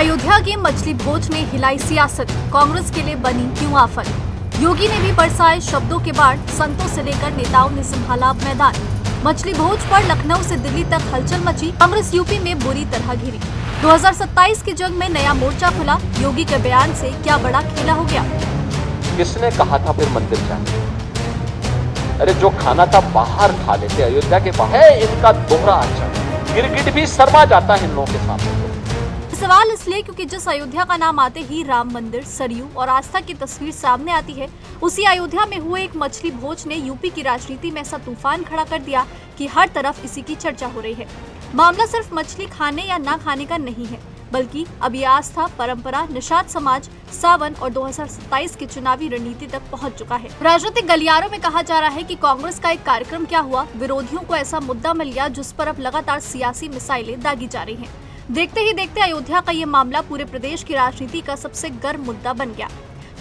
अयोध्या के मछली भोज ने हिलाई सियासत, कांग्रेस के लिए बनी क्यों आफत। योगी ने भी बरसाए शब्दों के बाढ़, संतों से लेकर नेताओं ने संभाला मैदान। मछली भोज पर लखनऊ से दिल्ली तक हलचल मची, कांग्रेस यूपी में बुरी तरह घिरी। 2027 की जंग में नया मोर्चा खुला, योगी के बयान से क्या बड़ा खेला हो गया। किसने कहा था फिर मंदिर जाने? अरे जो खाना था बाहर खा लेते, अयोध्या के बाहर। इनका दोहरा आचरण, गिरगिट भी शर्मा जाता है इन लोगों के सामने। सवाल इसलिए क्योंकि जिस अयोध्या का नाम आते ही राम मंदिर, सरयू और आस्था की तस्वीर सामने आती है, उसी अयोध्या में हुए एक मछली भोज ने यूपी की राजनीति में ऐसा तूफान खड़ा कर दिया कि हर तरफ इसी की चर्चा हो रही है। मामला सिर्फ मछली खाने या ना खाने का नहीं है, बल्कि अब ये आस्था, परंपरा, निषाद समाज, सावन और 2027 की चुनावी रणनीति तक पहुंच चुका है। राजनीतिक गलियारों में कहा जा रहा है कि कांग्रेस का एक कार्यक्रम क्या हुआ, विरोधियों को ऐसा मुद्दा मिल गया जिस पर अब लगातार सियासी मिसाइलें दागी जा रही हैं। देखते ही देखते अयोध्या का ये मामला पूरे प्रदेश की राजनीति का सबसे गर्म मुद्दा बन गया।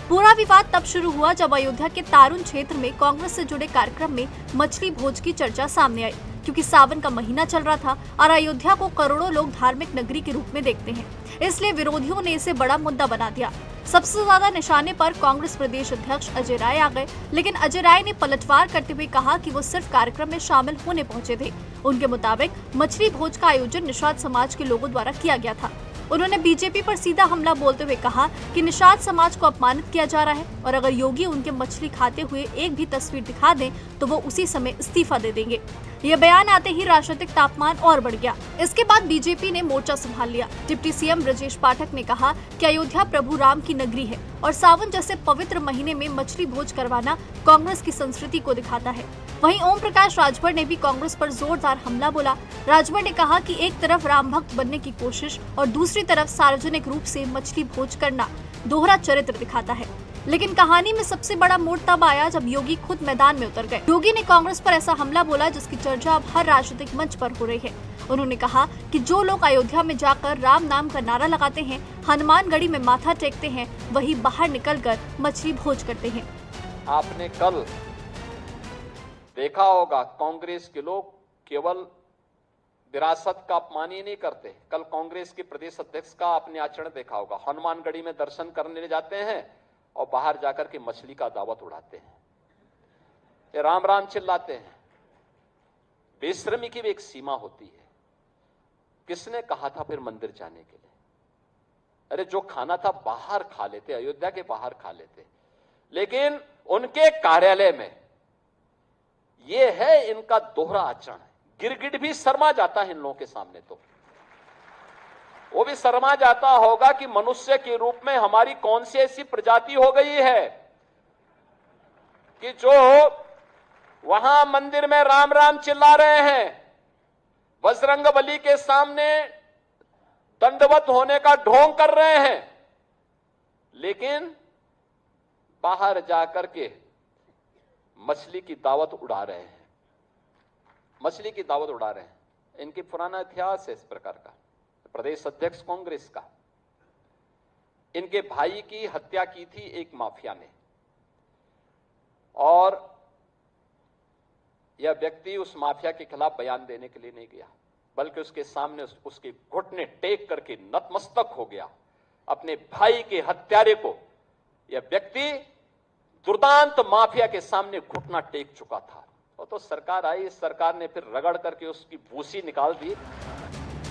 पूरा विवाद तब शुरू हुआ जब अयोध्या के तारुण क्षेत्र में कांग्रेस से जुड़े कार्यक्रम में मछली भोज की चर्चा सामने आई, क्योंकि सावन का महीना चल रहा था और अयोध्या को करोड़ों लोग धार्मिक नगरी के रूप में देखते हैं, इसलिए विरोधियों ने इसे बड़ा मुद्दा बना दिया। सबसे ज्यादा निशाने पर कांग्रेस प्रदेश अध्यक्ष अजय राय आ गए, लेकिन अजय राय ने पलटवार करते हुए कहा कि वो सिर्फ कार्यक्रम में शामिल होने पहुंचे थे। उनके मुताबिक मछली भोज का आयोजन निषाद समाज के लोगों द्वारा किया गया था। उन्होंने बीजेपी पर सीधा हमला बोलते हुए कहा कि निषाद समाज को अपमानित किया जा रहा है और अगर योगी उनके मछली खाते हुए एक भी तस्वीर दिखा दें तो वो उसी समय इस्तीफा दे देंगे। यह बयान आते ही राजनीतिक तापमान और बढ़ गया। इसके बाद बीजेपी ने मोर्चा संभाल लिया। डिप्टी सीएम ब्रजेश पाठक ने कहा कि अयोध्या प्रभु राम की नगरी है और सावन जैसे पवित्र महीने में मछली भोज करवाना कांग्रेस की संस्कृति को दिखाता है। वहीं ओम प्रकाश राजभर ने भी कांग्रेस पर जोरदार हमला बोला। राजभर ने कहा कि एक तरफ राम भक्त बनने की कोशिश और दूसरी तरफ सार्वजनिक रूप से मछली भोज करना दोहरा चरित्र दिखाता है। लेकिन कहानी में सबसे बड़ा मोड़ तब आया जब योगी खुद मैदान में उतर गए। योगी ने कांग्रेस पर ऐसा हमला बोला जिसकी चर्चा अब हर राजनीतिक मंच पर हो रही है। उन्होंने कहा कि जो लोग अयोध्या में जाकर राम नाम का नारा लगाते हैं, हनुमानगढ़ी में माथा टेकते हैं, वही बाहर निकलकर मछली भोज करते हैं। आपने कल देखा होगा, कांग्रेस के लोग केवल विरासत का अपमान ही नहीं करते। कल कांग्रेस के प्रदेश अध्यक्ष का आपने आचरण देखा होगा, हनुमानगढ़ी में दर्शन करने जाते हैं और बाहर जाकर के मछली का दावत उड़ाते हैं, ये राम राम चिल्लाते हैं। बेशर्मी की भी एक सीमा होती है। किसने कहा था फिर मंदिर जाने के लिए? अरे जो खाना था बाहर खा लेते, अयोध्या के बाहर खा लेते, लेकिन उनके कार्यालय में ये है इनका दोहरा आचरण। गिरगिट भी शर्मा जाता है इन लोगों के सामने, तो वो भी शर्मा जाता होगा कि मनुष्य के रूप में हमारी कौन सी ऐसी प्रजाति हो गई है कि जो वहां मंदिर में राम राम चिल्ला रहे हैं, बजरंगबली के सामने दंडवत होने का ढोंग कर रहे हैं, लेकिन बाहर जाकर के मछली की दावत उड़ा रहे हैं, मछली की दावत उड़ा रहे हैं। इनकी पुराना इतिहास है इस प्रकार का। प्रदेश अध्यक्ष कांग्रेस का, इनके भाई की हत्या की थी एक माफिया ने, और यह व्यक्ति उस माफिया के खिलाफ बयान देने के लिए नहीं गया, बल्कि उसके सामने उसके घुटने टेक करके नतमस्तक हो गया। अपने भाई के हत्यारे को यह व्यक्ति दुर्दांत माफिया के सामने घुटना टेक चुका था। और तो सरकार आई, इस सरकार ने फिर रगड़ करके उसकी भूसी निकाल दी।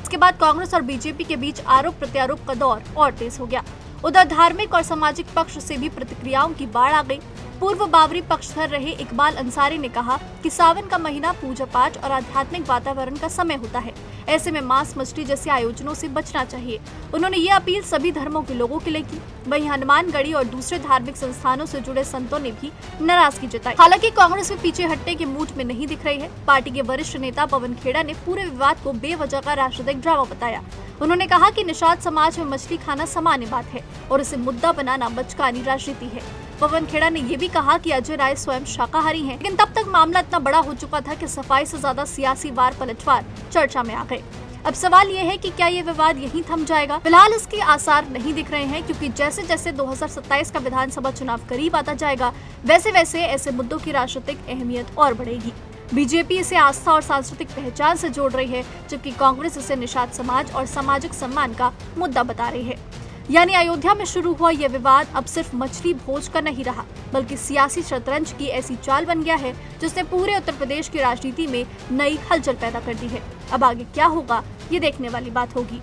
इसके बाद कांग्रेस और बीजेपी के बीच आरोप प्रत्यारोप का दौर और तेज हो गया। उधर धार्मिक और सामाजिक पक्ष से भी प्रतिक्रियाओं की बाढ़ आ गई। पूर्व बाबरी पक्षधर रहे इकबाल अंसारी ने कहा कि सावन का महीना पूजा पाठ और आध्यात्मिक वातावरण का समय होता है, ऐसे में मांस मछली जैसे आयोजनों से बचना चाहिए। उन्होंने ये अपील सभी धर्मों के लोगों के लिए की। वहीं हनुमानगढ़ी और दूसरे धार्मिक संस्थानों से जुड़े संतों ने भी नाराजगी जताई। हालांकि कांग्रेस में पीछे हटने के मूड में नहीं दिख रही है। पार्टी के वरिष्ठ नेता पवन खेड़ा ने पूरे विवाद को बेवजह का राजनीतिक ड्रामा बताया। उन्होंने कहा कि निषाद समाज में मछली खाना सामान्य बात है और इसे मुद्दा बनाना बचकानी राजनीति है। पवन खेड़ा ने ये भी कहा कि अजय राय स्वयं शाकाहारी हैं, लेकिन तब तक मामला इतना बड़ा हो चुका था कि सफाई से ज्यादा सियासी वार पलटवार चर्चा में आ गए। अब सवाल ये है कि क्या ये विवाद यहीं थम जाएगा? फिलहाल इसके आसार नहीं दिख रहे हैं, क्योंकि जैसे जैसे 2027 का विधानसभा चुनाव करीब आता जाएगा, वैसे वैसे ऐसे मुद्दों की राजनीतिक अहमियत और बढ़ेगी। बीजेपी इसे आस्था और सांस्कृतिक पहचान से जोड़ रही है, जबकि कांग्रेस इसे निषाद समाज और सामाजिक सम्मान का मुद्दा बता रही है। यानी अयोध्या में शुरू हुआ यह विवाद अब सिर्फ मछली भोज का नहीं रहा, बल्कि सियासी शतरंज की ऐसी चाल बन गया है जिसने पूरे उत्तर प्रदेश की राजनीति में नई हलचल पैदा कर दी है। अब आगे क्या होगा, ये देखने वाली बात होगी।